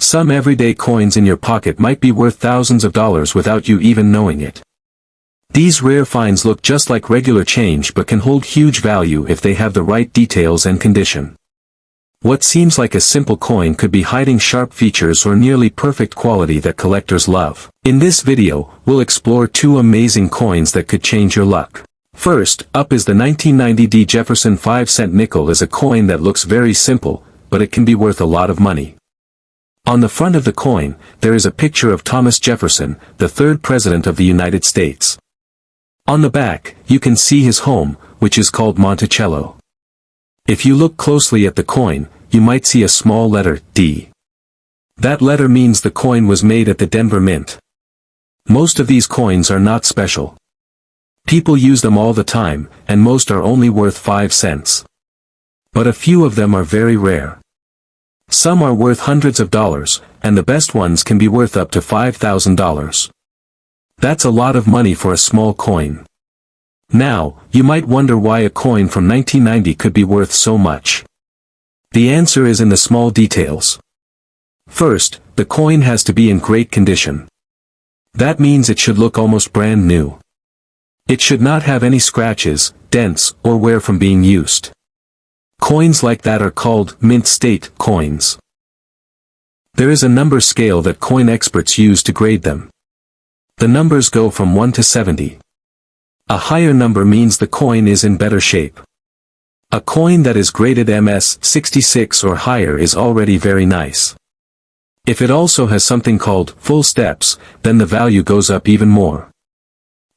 Some everyday coins in your pocket might be worth thousands of dollars without you even knowing it. These rare finds look just like regular change but can hold huge value if they have the right details and condition. What seems like a simple coin could be hiding sharp features or nearly perfect quality that collectors love. In this video, we'll explore two amazing coins that could change your luck. First up is the 1990 D. Jefferson 5-cent nickel. Is a coin that looks very simple, but it can be worth a lot of money. On the front of the coin, there is a picture of Thomas Jefferson, the third president of the United States. On the back, you can see his home, which is called Monticello. If you look closely at the coin, you might see a small letter, D. That letter means the coin was made at the Denver Mint. Most of these coins are not special. People use them all the time, and most are only worth 5 cents. But a few of them are very rare. Some are worth hundreds of dollars, and the best ones can be worth up to $5,000. That's a lot of money for a small coin. Now, you might wonder why a coin from 1990 could be worth so much. The answer is in the small details. First, the coin has to be in great condition. That means it should look almost brand new. It should not have any scratches, dents, or wear from being used. Coins like that are called mint state coins. There is a number scale that coin experts use to grade them. The numbers go from 1 to 70. A higher number means the coin is in better shape. A coin that is graded MS 66 or higher is already very nice. If it also has something called full steps, then the value goes up even more.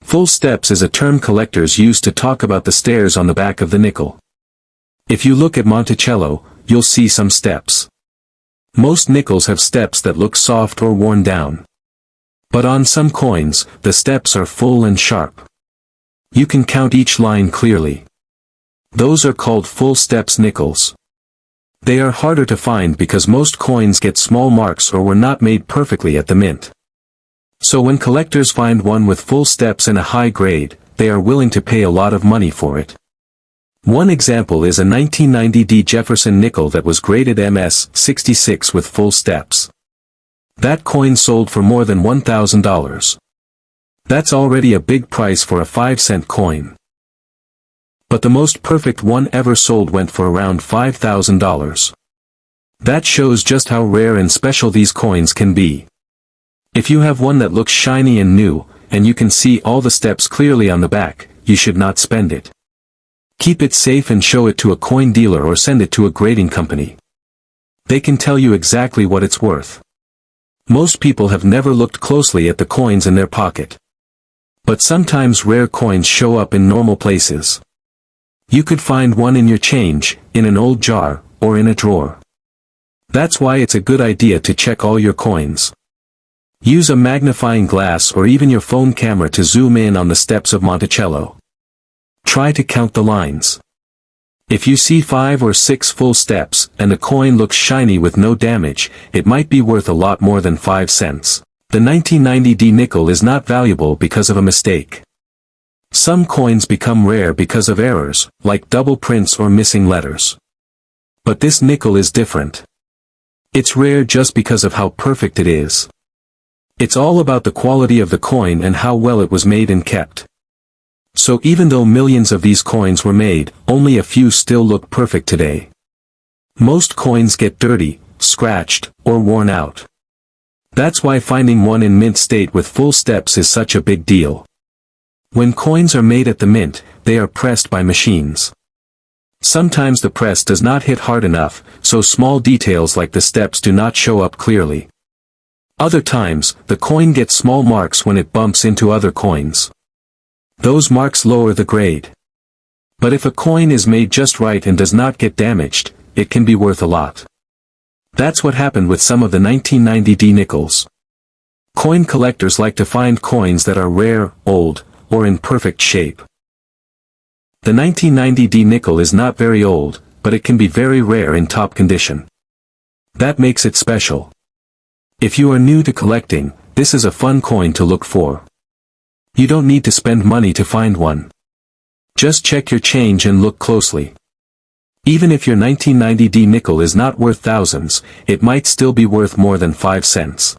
Full steps is a term collectors use to talk about the stairs on the back of the nickel. If you look at Monticello, you'll see some steps. Most nickels have steps that look soft or worn down. But on some coins, the steps are full and sharp. You can count each line clearly. Those are called full steps nickels. They are harder to find because most coins get small marks or were not made perfectly at the mint. So when collectors find one with full steps and a high grade, they are willing to pay a lot of money for it. One example is a 1990 D. Jefferson nickel that was graded MS 66 with full steps. That coin sold for more than $1,000. That's already a big price for a 5-cent coin. But the most perfect one ever sold went for around $5,000. That shows just how rare and special these coins can be. If you have one that looks shiny and new, and you can see all the steps clearly on the back, you should not spend it. Keep it safe and show it to a coin dealer or send it to a grading company. They can tell you exactly what it's worth. Most people have never looked closely at the coins in their pocket. But sometimes rare coins show up in normal places. You could find one in your change, in an old jar, or in a drawer. That's why it's a good idea to check all your coins. Use a magnifying glass or even your phone camera to zoom in on the steps of Monticello. Try to count the lines. If you see 5 or 6 full steps, and the coin looks shiny with no damage, it might be worth a lot more than 5 cents. The 1990 D nickel is not valuable because of a mistake. Some coins become rare because of errors, like double prints or missing letters. But this nickel is different. It's rare just because of how perfect it is. It's all about the quality of the coin and how well it was made and kept. So even though millions of these coins were made, only a few still look perfect today. Most coins get dirty, scratched, or worn out. That's why finding one in mint state with full steps is such a big deal. When coins are made at the mint, they are pressed by machines. Sometimes the press does not hit hard enough, so small details like the steps do not show up clearly. Other times, the coin gets small marks when it bumps into other coins. Those marks lower the grade. But if a coin is made just right and does not get damaged, it can be worth a lot. That's what happened with some of the 1990 D nickels. Coin collectors like to find coins that are rare, old, or in perfect shape. The 1990 D nickel is not very old, but it can be very rare in top condition. That makes it special. If you are new to collecting, this is a fun coin to look for. You don't need to spend money to find one. Just check your change and look closely. Even if your 1990D nickel is not worth thousands, it might still be worth more than 5 cents.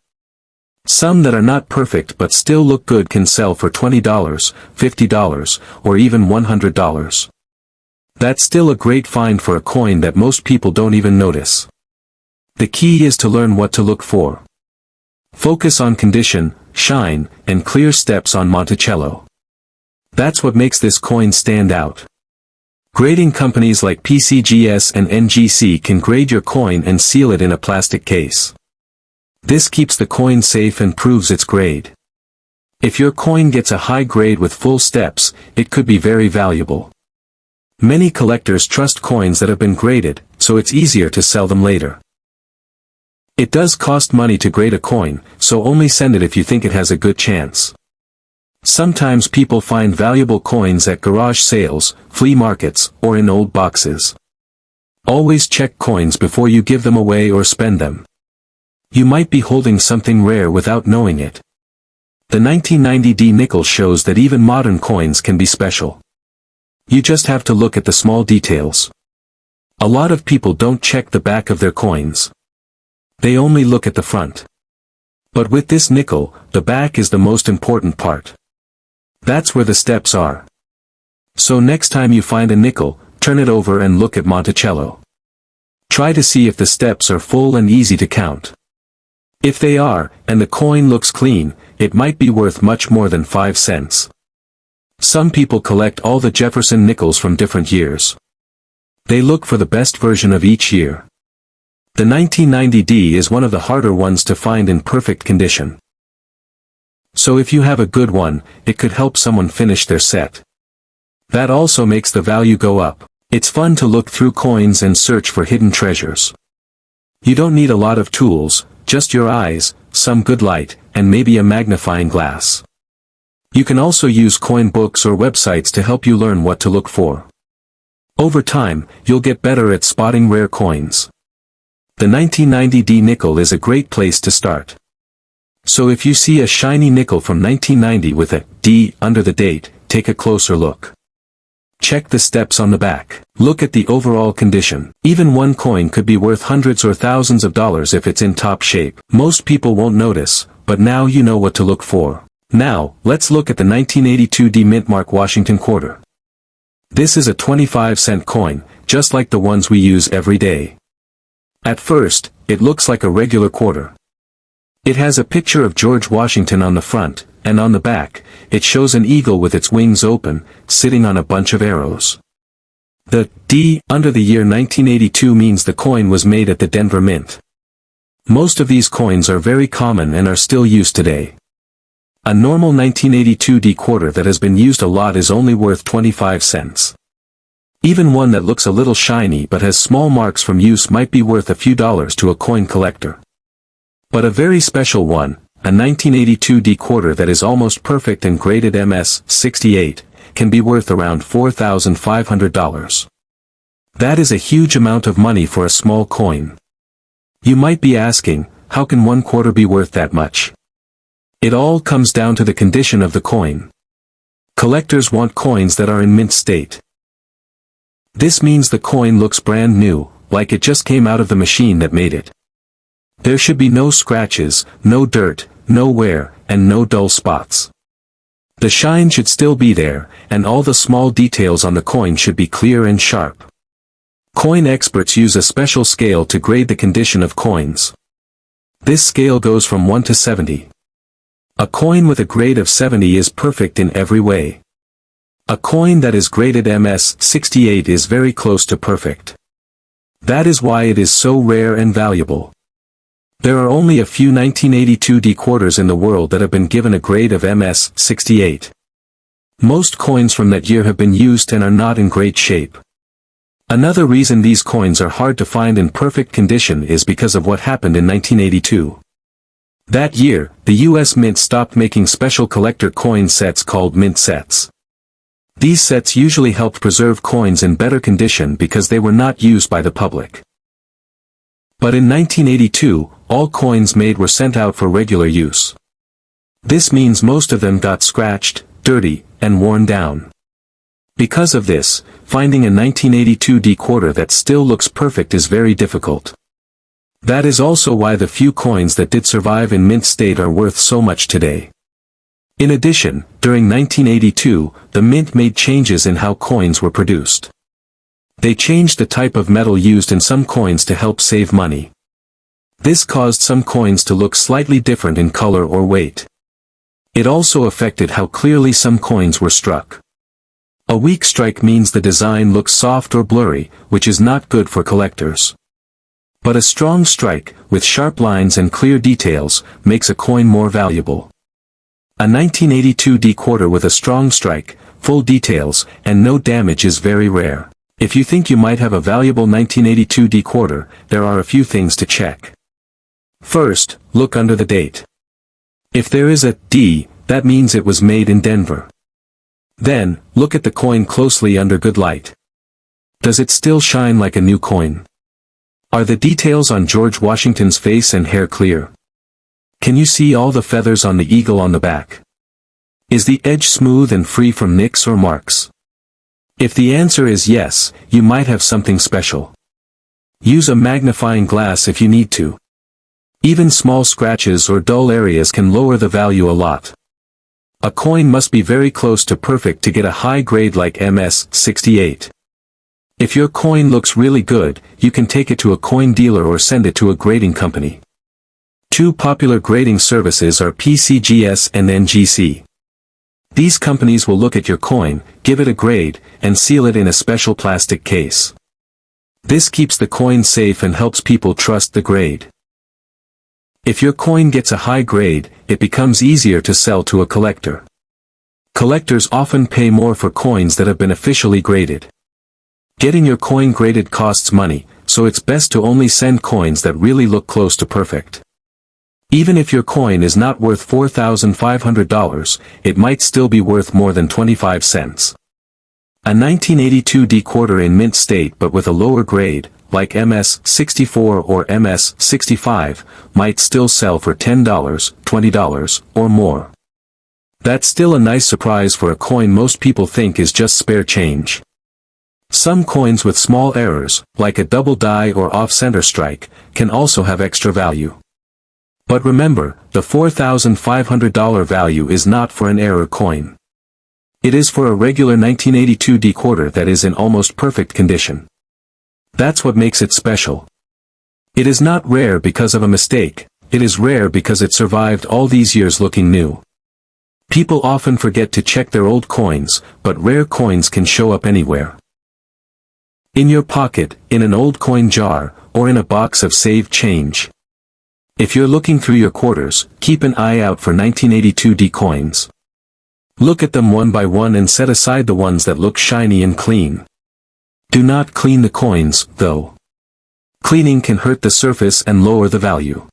Some that are not perfect but still look good can sell for $20, $50, or even $100. That's still a great find for a coin that most people don't even notice. The key is to learn what to look for. Focus on condition, shine, and clear steps on Monticello. That's what makes this coin stand out. Grading companies like PCGS and NGC can grade your coin and seal it in a plastic case. This keeps the coin safe and proves its grade. If your coin gets a high grade with full steps, it could be very valuable. Many collectors trust coins that have been graded, so it's easier to sell them later. It does cost money to grade a coin, so only send it if you think it has a good chance. Sometimes people find valuable coins at garage sales, flea markets, or in old boxes. Always check coins before you give them away or spend them. You might be holding something rare without knowing it. The 1990D nickel shows that even modern coins can be special. You just have to look at the small details. A lot of people don't check the back of their coins. They only look at the front. But with this nickel, the back is the most important part. That's where the steps are. So next time you find a nickel, turn it over and look at Monticello. Try to see if the steps are full and easy to count. If they are, and the coin looks clean, it might be worth much more than 5 cents. Some people collect all the Jefferson nickels from different years. They look for the best version of each year. The 1990D is one of the harder ones to find in perfect condition. So if you have a good one, it could help someone finish their set. That also makes the value go up. It's fun to look through coins and search for hidden treasures. You don't need a lot of tools, just your eyes, some good light, and maybe a magnifying glass. You can also use coin books or websites to help you learn what to look for. Over time, you'll get better at spotting rare coins. The 1990D nickel is a great place to start. So if you see a shiny nickel from 1990 with a D under the date, take a closer look. Check the steps on the back. Look at the overall condition. Even one coin could be worth hundreds or thousands of dollars if it's in top shape. Most people won't notice, but now you know what to look for. Now, let's look at the 1982D Mintmark Washington quarter. This is a 25-cent coin, just like the ones we use every day. At first, it looks like a regular quarter. It has a picture of George Washington on the front, and on the back, it shows an eagle with its wings open, sitting on a bunch of arrows. The D under the year 1982 means the coin was made at the Denver Mint. Most of these coins are very common and are still used today. A normal 1982D quarter that has been used a lot is only worth 25 cents. Even one that looks a little shiny but has small marks from use might be worth a few dollars to a coin collector. But a very special one, a 1982D quarter that is almost perfect and graded MS-68, can be worth around $4,500. That is a huge amount of money for a small coin. You might be asking, how can one quarter be worth that much? It all comes down to the condition of the coin. Collectors want coins that are in mint state. This means the coin looks brand new, like it just came out of the machine that made it. There should be no scratches, no dirt, no wear, and no dull spots. The shine should still be there, and all the small details on the coin should be clear and sharp. Coin experts use a special scale to grade the condition of coins. This scale goes from 1 to 70. A coin with a grade of 70 is perfect in every way. A coin that is graded MS-68 is very close to perfect. That is why it is so rare and valuable. There are only a few 1982D quarters in the world that have been given a grade of MS-68. Most coins from that year have been used and are not in great shape. Another reason these coins are hard to find in perfect condition is because of what happened in 1982. That year, the U.S. Mint stopped making special collector coin sets called mint sets. These sets usually helped preserve coins in better condition because they were not used by the public. But in 1982, all coins made were sent out for regular use. This means most of them got scratched, dirty, and worn down. Because of this, finding a 1982 D quarter that still looks perfect is very difficult. That is also why the few coins that did survive in mint state are worth so much today. In addition, during 1982, the mint made changes in how coins were produced. They changed the type of metal used in some coins to help save money. This caused some coins to look slightly different in color or weight. It also affected how clearly some coins were struck. A weak strike means the design looks soft or blurry, which is not good for collectors. But a strong strike, with sharp lines and clear details, makes a coin more valuable. A 1982 D quarter with a strong strike, full details, and no damage is very rare. If you think you might have a valuable 1982 D quarter, there are a few things to check. First, look under the date. If there is a D, that means it was made in Denver. Then, look at the coin closely under good light. Does it still shine like a new coin? Are the details on George Washington's face and hair clear? Can you see all the feathers on the eagle on the back? Is the edge smooth and free from nicks or marks? If the answer is yes, you might have something special. Use a magnifying glass if you need to. Even small scratches or dull areas can lower the value a lot. A coin must be very close to perfect to get a high grade like MS-68. If your coin looks really good, you can take it to a coin dealer or send it to a grading company. Two popular grading services are PCGS and NGC. These companies will look at your coin, give it a grade, and seal it in a special plastic case. This keeps the coin safe and helps people trust the grade. If your coin gets a high grade, it becomes easier to sell to a collector. Collectors often pay more for coins that have been officially graded. Getting your coin graded costs money, so it's best to only send coins that really look close to perfect. Even if your coin is not worth $4,500, it might still be worth more than 25 cents. A 1982 D quarter in mint state but with a lower grade, like MS-64 or MS-65, might still sell for $10, $20, or more. That's still a nice surprise for a coin most people think is just spare change. Some coins with small errors, like a double die or off-center strike, can also have extra value. But remember, the $4,500 value is not for an error coin. It is for a regular 1982 D quarter that is in almost perfect condition. That's what makes it special. It is not rare because of a mistake, it is rare because it survived all these years looking new. People often forget to check their old coins, but rare coins can show up anywhere. In your pocket, in an old coin jar, or in a box of saved change. If you're looking through your quarters, keep an eye out for 1982 D coins. Look at them one by one and set aside the ones that look shiny and clean. Do not clean the coins, though. Cleaning can hurt the surface and lower the value.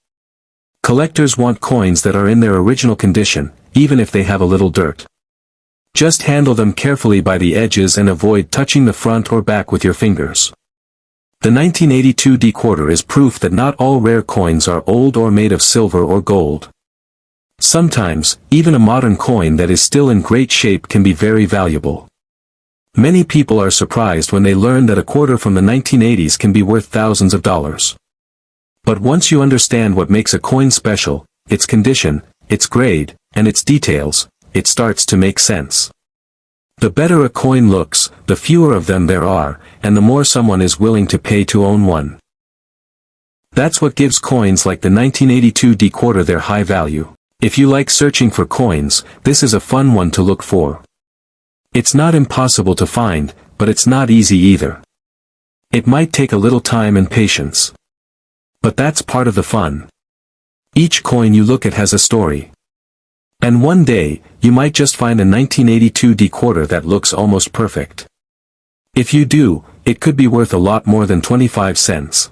Collectors want coins that are in their original condition, even if they have a little dirt. Just handle them carefully by the edges and avoid touching the front or back with your fingers. The 1982 D quarter is proof that not all rare coins are old or made of silver or gold. Sometimes, even a modern coin that is still in great shape can be very valuable. Many people are surprised when they learn that a quarter from the 1980s can be worth thousands of dollars. But once you understand what makes a coin special, its condition, its grade, and its details, it starts to make sense. The better a coin looks, the fewer of them there are, and the more someone is willing to pay to own one. That's what gives coins like the 1982 D quarter their high value. If you like searching for coins, this is a fun one to look for. It's not impossible to find, but it's not easy either. It might take a little time and patience. But that's part of the fun. Each coin you look at has a story. And one day, you might just find a 1982 D quarter that looks almost perfect. If you do, it could be worth a lot more than 25 cents.